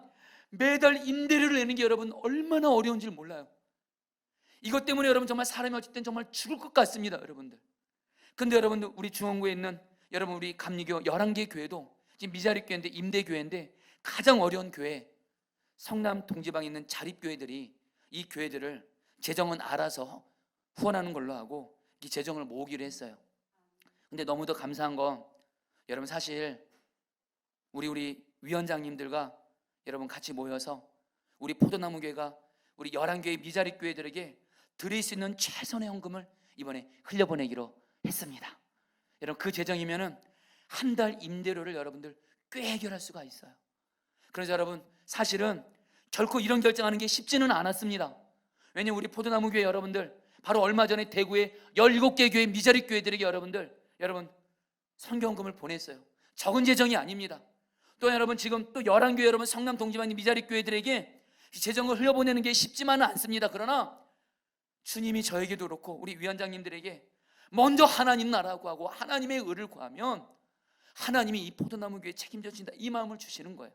매달 임대료를 내는 게 여러분 얼마나 어려운지 몰라요. 이것 때문에 여러분 정말 사람이 어쩔 땐 정말 죽을 것 같습니다, 여러분들. 근데 여러분들, 우리 중원구에 있는 여러분 우리 감리교 11개 교회도 지금 미자리 교회인데 임대교회인데 가장 어려운 교회, 성남 동지방에 있는 자립교회들이 이 교회들을 재정은 알아서 후원하는 걸로 하고 이 재정을 모으기로 했어요. 근데 너무도 감사한 건 여러분, 사실 우리 위원장님들과 여러분 같이 모여서 우리 포도나무 교회가 우리 11개의 미자리 교회들에게 드릴 수 있는 최선의 헌금을 이번에 흘려보내기로 했습니다. 여러분, 그 재정이면은 한 달 임대료를 여러분들 꽤 해결할 수가 있어요. 그래서 여러분, 사실은 결코 이런 결정하는 게 쉽지는 않았습니다. 왜냐면 우리 포도나무 교회 여러분들, 바로 얼마 전에 대구에 17개 교회 미자리 교회들에게 여러분 선교헌금을 보냈어요. 적은 재정이 아닙니다. 또 여러분, 지금 또 11교회 여러분 성남 동지방 미자리 교회들에게 재정을 흘려보내는 게 쉽지만은 않습니다. 그러나 주님이 저에게도 그렇고 우리 위원장님들에게 먼저 하나님 나라고 하고 하나님의 의를 구하면 하나님이 이 포도나무 교회 책임져 주신다, 이 마음을 주시는 거예요.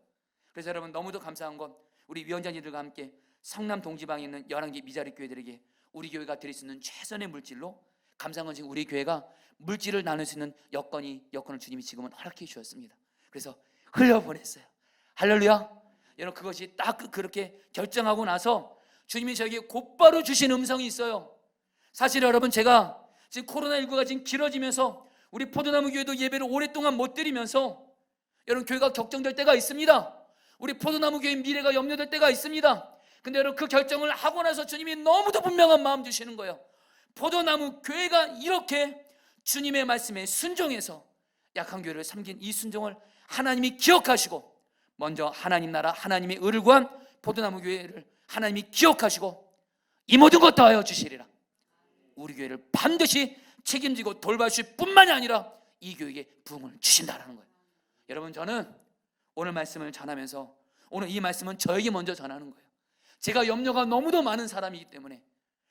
그래서 여러분, 너무도 감사한 건 우리 위원장님들과 함께 성남 동지방에 있는 11개 미자리 교회들에게 우리 교회가 드릴 수 있는 최선의 물질로, 감사한 건 지금 우리 교회가 물질을 나눌 수 있는 여건을 주님이 지금은 허락해 주셨습니다. 그래서 흘려보냈어요. 할렐루야. 여러분, 그것이 딱 그렇게 결정하고 나서 주님이 저에게 곧바로 주신 음성이 있어요. 사실 여러분, 제가 지금 코로나19가 지금 길어지면서 우리 포도나무 교회도 예배를 오랫동안 못 드리면서 여러분, 교회가 격정될 때가 있습니다. 우리 포도나무 교회의 미래가 염려될 때가 있습니다. 근데 여러분, 그 결정을 하고 나서 주님이 너무도 분명한 마음 주시는 거예요. 포도나무 교회가 이렇게 주님의 말씀에 순종해서 약한 교회를 섬긴 이 순종을 하나님이 기억하시고, 먼저 하나님 나라 하나님의 의를 구한 포도나무 교회를 하나님이 기억하시고 이 모든 것 더하여 주시리라. 우리 교회를 반드시 책임지고 돌봐주실 뿐만이 아니라 이 교회에게 부흥을 주신다라는 거예요. 여러분, 저는 오늘 말씀을 전하면서 오늘 이 말씀은 저에게 먼저 전하는 거예요. 제가 염려가 너무도 많은 사람이기 때문에.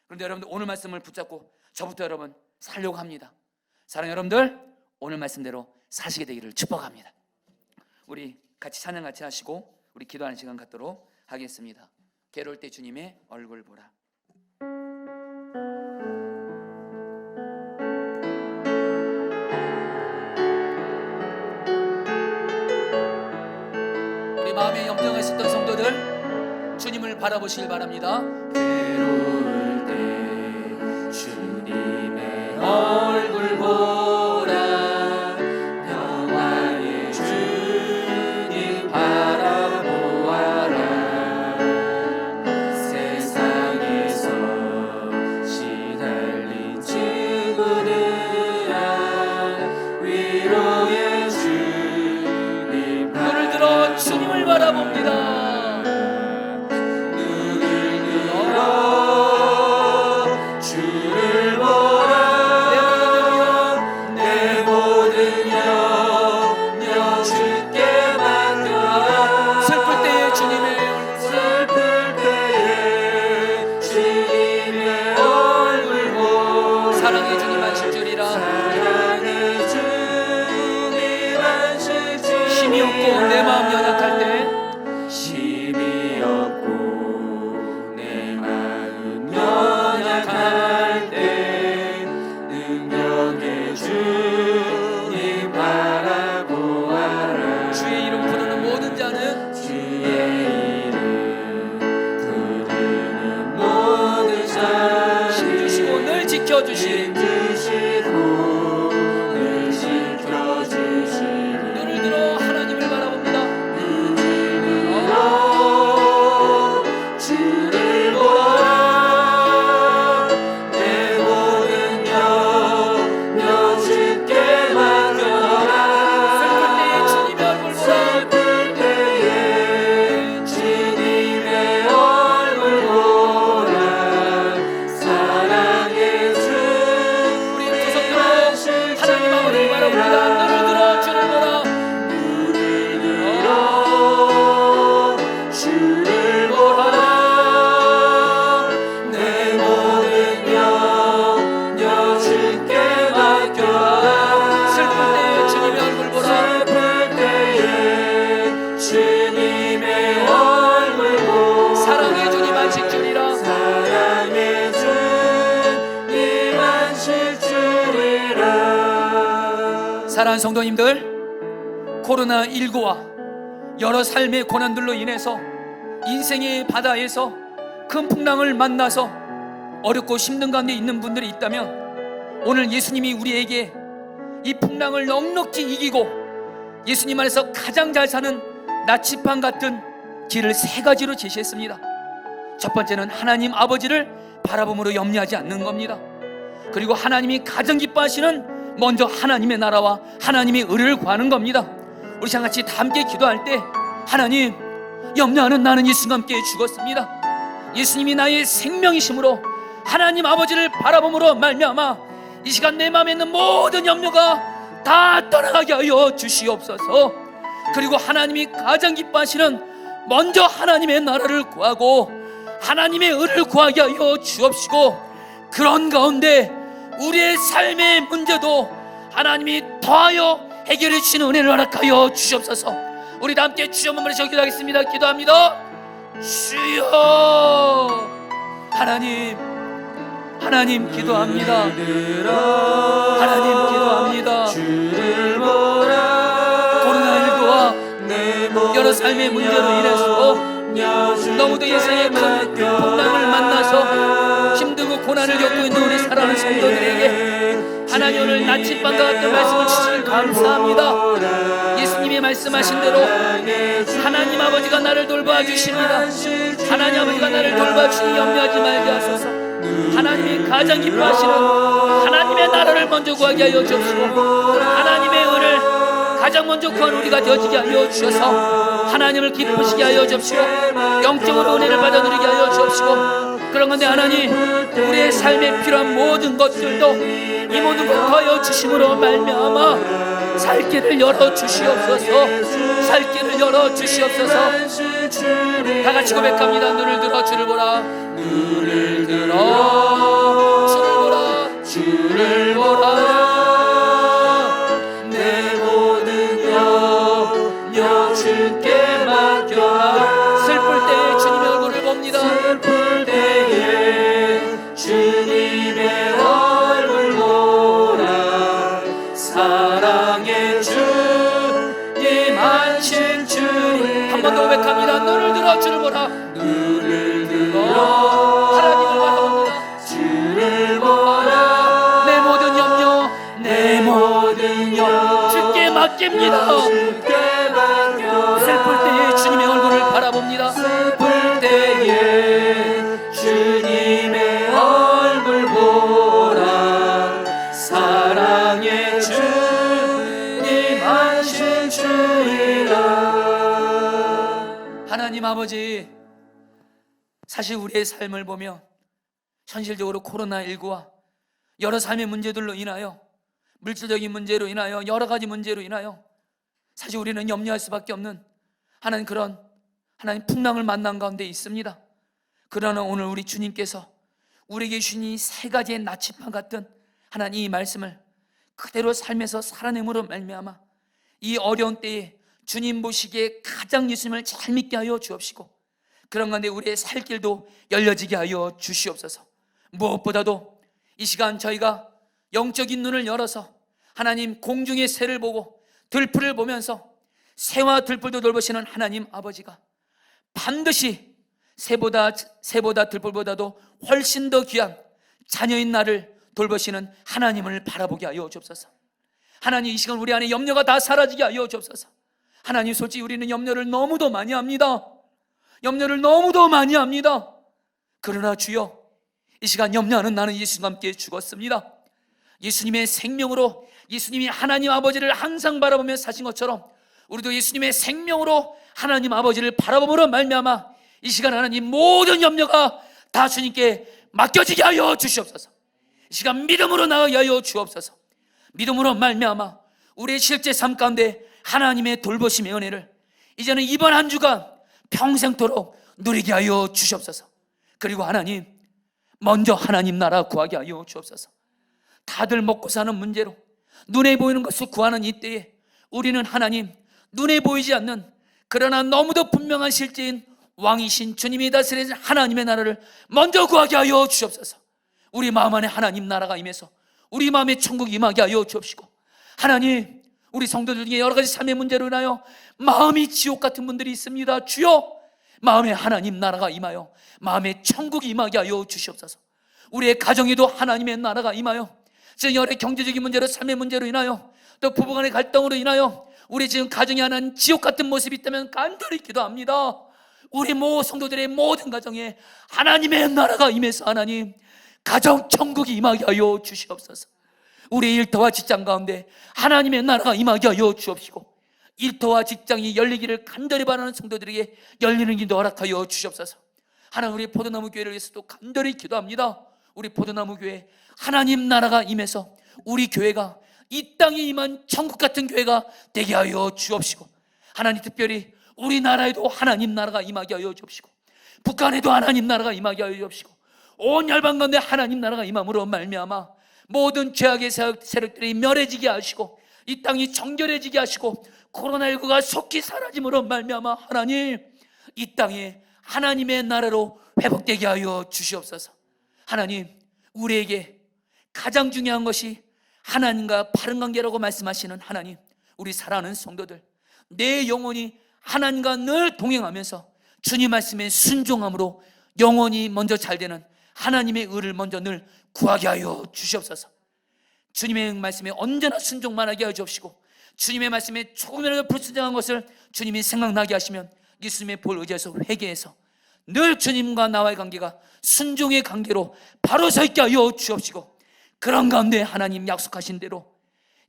그런데 여러분들, 오늘 말씀을 붙잡고 저부터 여러분 살려고 합니다. 사랑하는 여러분들, 오늘 말씀대로 사시게 되기를 축복합니다. 우리 같이 찬양 같이 하시고 우리 기도하는 시간 갖도록 하겠습니다. 괴로울 때 주님의 얼굴 보라. 우리 마음에 염려가 있었던 성도들, 주님을 바라보시길 바랍니다. 괴로울 때 주님의 얼굴 보라. 평화의 주님 바라보아라. 세상에서 시달린 친구들아, 위로의 주님 눈을 들어 주님을 바라봅니다. 힘이 없고 내 마음 연약할 때, 힘이 없고 내 마음 연약할 때 능력의 주님 바라보아라. 주의 이름 부르는 모든 자는 주의 이름 부르는 모든 자 힘주시고 늘 지켜주시리. 눈을 들어 하나님을 바라봅니다. 주를 보라. 내 모든 염려 주께 맡겨라. 하실 줄이라. 사랑하는 성도님들, 코로나19와 여러 삶의 고난들로 인해서 인생의 바다에서 큰 풍랑을 만나서 어렵고 힘든 가운데 있는 분들이 있다면, 오늘 예수님이 우리에게 이 풍랑을 넉넉히 이기고 예수님 안에서 가장 잘 사는 나치판 같은 길을 세 가지로 제시했습니다. 첫 번째는 하나님 아버지를 바라봄으로 염려하지 않는 겁니다. 그리고 하나님이 가장 기뻐하시는 먼저 하나님의 나라와 하나님의 의를 구하는 겁니다. 우리 같이 다 함께 기도할 때, 하나님, 염려하는 나는 이 순간 함께 죽었습니다. 예수님이 나의 생명이심으로 하나님 아버지를 바라봄으로 말미암아 이 시간 내 마음에 있는 모든 염려가 다 떠나가게 하여 주시옵소서. 그리고 하나님이 가장 기뻐하시는 먼저 하나님의 나라를 구하고 하나님의 의를 구하게 하여 주옵시고, 그런 가운데 우리의 삶의 문제도 하나님이 더하여 해결해 주시는 은혜를 허락하여 주시옵소서. 우리 다 함께 주여 한번 부르시고 기도하겠습니다. 기도합니다. 주여. 하나님 기도합니다. 하나님 기도합니다. 코로나19와 여러 삶의 문제로 인해서 너무도 예상의 큰 풍랑을 만나서 힘들고 고난을 겪고 있는 우리 사랑하는 성도들에게 하나님 오늘 나침반과 같은 말씀을 주시길 감사합니다. 예수님이 말씀하신 대로 하나님 아버지가 나를 돌봐주십니다. 하나님 아버지가 나를 돌봐주시니 염려하지 말게 하소서. 하나님이 가장 기뻐하시는 하나님의 나라를 먼저 구하게 하여 주옵시고, 하나님의 의를 가장 먼저 구한 우리가 되어지게 하여 주셔서 하나님을 기쁘시게 하여 주옵시고, 영적으로 은혜를 받아 누리게 하여 주옵시고, 그런 건데 하나님, 우리의 삶에 필요한 모든 것들도 이 모든 것 더하여 주심으로 말미암아 살 길을 열어 주시옵소서. 살 길을 열어 주시옵소서. 다 같이 고백합니다. 눈을 들어 주를 보라. 눈을 들어 주를 보라. 주를 보라. 내 모든 염려 주께 맡겨라. 슬플 때에 주님의 얼굴을 봅니다. 슬플 때에 주님의 얼굴 보라. 사랑의 주님 하실 줄이. 한 번 더 고백합니다. 눈을 들어 주를 보라. 눈을 들어 하나님을 바라봅니다. 주를 보라. 내 모든 염려, 내 모든 염려 주께 맡깁니다. 슬플 때에 주님의 얼굴을 바라봅니다. 슬플 때에 주님의 얼굴 보라. 사랑의 주님 하실 줄이라. 하나님 아버지, 사실 우리의 삶을 보면 현실적으로 코로나19와 여러 삶의 문제들로 인하여, 물질적인 문제로 인하여, 여러 가지 문제로 인하여 사실 우리는 염려할 수밖에 없는 하나님, 그런 하나님 풍랑을 만난 가운데 있습니다. 그러나 오늘 우리 주님께서 우리에게 주신 이 세 가지의 나침반 같은 하나님 이 말씀을 그대로 삶에서 살아내므로 말미암아 이 어려운 때에 주님 보시기에 가장 예수님을 잘 믿게 하여 주옵시고, 그런 가운데 우리의 살 길도 열려지게 하여 주시옵소서. 무엇보다도 이 시간 저희가 영적인 눈을 열어서 하나님 공중의 새를 보고 들풀을 보면서 새와 들풀도 돌보시는 하나님 아버지가 반드시 새보다 들풀보다도 훨씬 더 귀한 자녀인 나를 돌보시는 하나님을 바라보게 하여 주옵소서. 하나님, 이 시간 우리 안에 염려가 다 사라지게 하여 주옵소서. 하나님, 솔직히 우리는 염려를 너무도 많이 합니다. 염려를 너무도 많이 합니다. 그러나 주여, 이 시간 염려하는 나는 예수님과 함께 죽었습니다. 예수님의 생명으로 예수님이 하나님 아버지를 항상 바라보며 사신 것처럼 우리도 예수님의 생명으로 하나님 아버지를 바라보므로 말미암아 이 시간 하나님 모든 염려가 다 주님께 맡겨지게 하여 주시옵소서. 이 시간 믿음으로 나아가게 하여 주옵소서. 믿음으로 말미암아 우리의 실제 삶 가운데 하나님의 돌보심의 은혜를 이제는 이번 한 주간 평생토록 누리게 하여 주시옵소서. 그리고 하나님, 먼저 하나님 나라 구하게 하여 주옵소서. 다들 먹고 사는 문제로 눈에 보이는 것을 구하는 이때에 우리는 하나님, 눈에 보이지 않는 그러나 너무도 분명한 실제인 왕이신 주님이 다스리는 하나님의 나라를 먼저 구하게 하여 주시옵소서. 우리 마음 안에 하나님 나라가 임해서 우리 마음에 천국이 임하게 하여 주옵시고, 하나님, 우리 성도들 중에 여러 가지 삶의 문제로 인하여 마음이 지옥 같은 분들이 있습니다. 주여, 마음에 하나님 나라가 임하여 마음에 천국이 임하게 하여 주시옵소서. 우리의 가정에도 하나님의 나라가 임하여, 지금 여러 경제적인 문제로, 삶의 문제로 인하여, 또 부부간의 갈등으로 인하여 우리 지금 가정이 하나는 지옥 같은 모습이 있다면 간절히 기도합니다. 우리 성도들의 모든 가정에 하나님의 나라가 임해서 하나님 가정 천국이 임하게 하여 주시옵소서. 우리 일터와 직장 가운데 하나님의 나라가 임하게 하여 주옵시고, 일터와 직장이 열리기를 간절히 바라는 성도들에게 열리는 길도 허락하여 주시옵소서. 하나님, 우리 포도나무 교회를 위해서도 간절히 기도합니다. 우리 포도나무 교회 하나님 나라가 임해서 우리 교회가 이 땅에 임한 천국 같은 교회가 되게 하여 주옵시고, 하나님, 특별히 우리나라에도 하나님 나라가 임하게 하여 주옵시고, 북한에도 하나님 나라가 임하게 하여 주옵시고, 온 열방 가운데 하나님 나라가 임함으로 말미암아 모든 죄악의 세력들이 멸해지게 하시고, 이 땅이 정결해지게 하시고, 코로나19가 속히 사라짐으로 말미암아 하나님, 이 땅에 하나님의 나라로 회복되게 하여 주시옵소서. 하나님, 우리에게 가장 중요한 것이 하나님과 바른 관계라고 말씀하시는 하나님, 우리 사랑하는 성도들, 내 영혼이 하나님과 늘 동행하면서 주님 말씀에 순종함으로 영혼이 먼저 잘 되는 하나님의 의를 먼저 늘 구하게 하여 주시옵소서. 주님의 말씀에 언제나 순종만 하게 하여 주옵시고, 주님의 말씀에 조금이라도 불순종한 것을 주님이 생각나게 하시면 예수님의 볼 의지해서 회개해서 늘 주님과 나와의 관계가 순종의 관계로 바로 서 있게 하여 주옵시고, 그런 가운데 하나님 약속하신 대로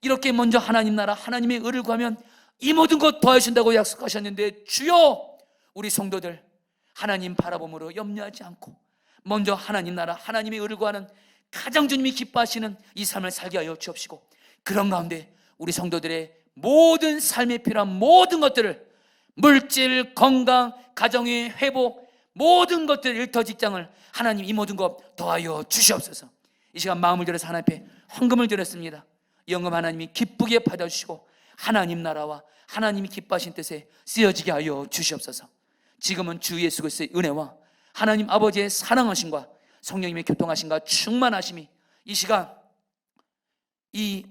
이렇게 먼저 하나님 나라, 하나님의 의를 구하면 이 모든 것 더하신다고 약속하셨는데, 주여, 우리 성도들 하나님 바라봄으로 염려하지 않고 먼저 하나님 나라, 하나님의 의를 구하는 가장 주님이 기뻐하시는 이 삶을 살게 하여 주옵시고, 그런 가운데 우리 성도들의 모든 삶에 필요한 모든 것들을, 물질, 건강, 가정의 회복, 모든 것들, 일터, 직장을 하나님 이 모든 것 더하여 주시옵소서. 이 시간 마음을 들여서 하나님 앞에 헌금을 드렸습니다. 이 헌금 하나님이 기쁘게 받아주시고 하나님 나라와 하나님이 기뻐하신 뜻에 쓰여지게 하여 주시옵소서. 지금은 주 예수 그리스도의 은혜와 하나님 아버지의 사랑하심과 성령님의 교통하심과 충만하심이 이 시간 이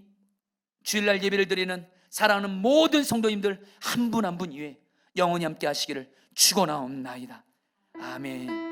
주일날 예배를 드리는 사랑하는 모든 성도님들 한 분 한 분 위에 영원히 함께 하시기를 축원하옵나이다. 아멘.